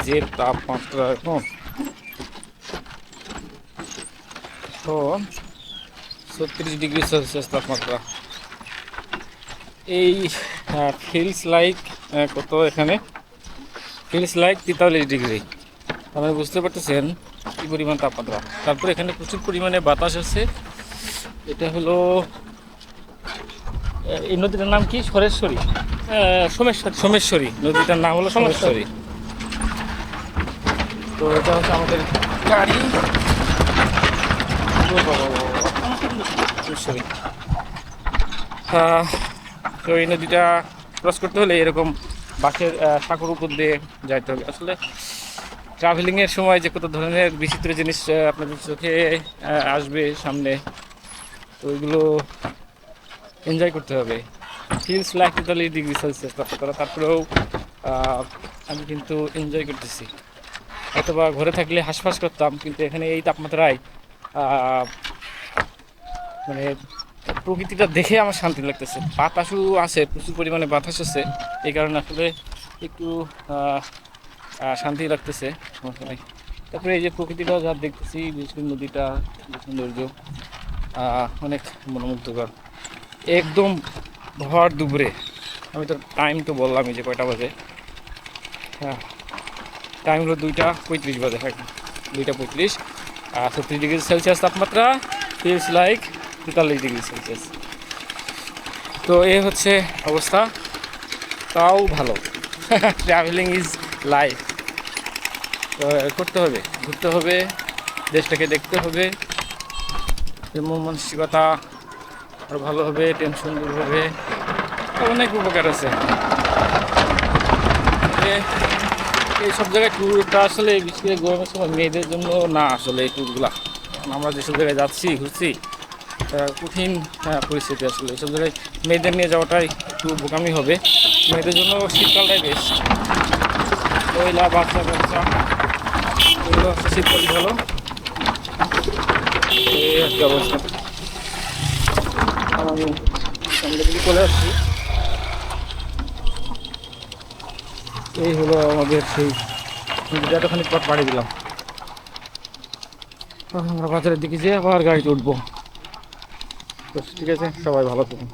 যে তাপমাত্রা এখন, তো 36 ডিগ্রি সেলসিয়াস তাপমাত্রা। এই ফিলস লাইক কত এখানে, ফিলস লাইক 43 ডিগ্রি। আপনি বুঝতে পারতেছেন কী পরিমাণ তাপমাত্রা। তারপর এখানে প্রচুর পরিমাণে বাতাস আছে। এটা হলো এই নদীটার নাম কি, সরেশ্বরী, সোমেশ্বরী নদীটার নাম হলো সোমেশ্বরী। তো এটা হচ্ছে আমাদের গাড়ি, সোমেশ্বরী। তো এই নদীটা ক্রস করতে হলে এরকম বাসের সাঁকোর উপর দিয়ে যাইতে হবে। আসলে ট্রাভেলিংয়ের সময় যে কত ধরনের বিচিত্র জিনিস আপনাদের চোখে আসবে সামনে, তো ওইগুলো এনজয় করতে হবে। ফিলস লাইক 43 ডিগ্রি সেলসিয়াস তাপমাত্রা, তারপরেও আমি কিন্তু এনজয় করতেছি। অথবা ঘরে থাকলে হাঁসফাঁস করতাম, কিন্তু এখানে এই তাপমাত্রায় মানে প্রকৃতিটা দেখে আমার শান্তি লাগতেছে। বাতাসও আছে, প্রচুর পরিমাণে বাতাস আছে, এই কারণে আসলে একটু শান্তি লাগতেছে। তারপরে এই যে প্রকৃতিটা যা দেখতেছি, বিশেষ করে নদীটা সৌন্দর্য অনেক মনোমুগ্ধকর। একদম ভর দুপুরে, আমি তো টাইম তো বললামই যে কয়টা বাজে। হ্যাঁ, টাইম হলো 2:35 বাজে। হ্যাঁ, 2:35, 36 ডিগ্রি সেলসিয়াস তাপমাত্রা, ফিলস লাইক 43 ডিগ্রি সেলসিয়াস। তো এই হচ্ছে অবস্থা, তাও ভালো। Travelling is life. তো করতে হবে, ঘুরতে হবে, দেশটাকে দেখতে হবে, মন মানসিকতা আরও ভালো হবে, টেনশন দূর হবে, অনেক উপকার আছে। এই সব জায়গায় ট্যুরটা আসলে বিশেষ করে গরমের সময় মেয়েদের জন্য না, আসলে এই ট্যুরগুলা। আমরা যেসব জায়গায় যাচ্ছি ঘুরছি, কঠিন পরিস্থিতি। আসলে এইসব জায়গায় মেয়েদের নিয়ে যাওয়াটাই একটু বোকামি হবে। মেয়েদের জন্য শীতকালটাই বেস্ট। মহিলা, বাচ্চা বাচ্চা এগুলো হচ্ছে শীতকালই ভালো। এই আর কি অবস্থা। আমি সামনে দিকে চলে আসছি। এই হলো আমাদের সেই এতখানি পথ পাড়ি দিলাম। আমরা বাজারের দিকে যেয়ে আবার গাড়িতে উঠবো। তো ঠিক আছে, সবাই ভালো থাকুন।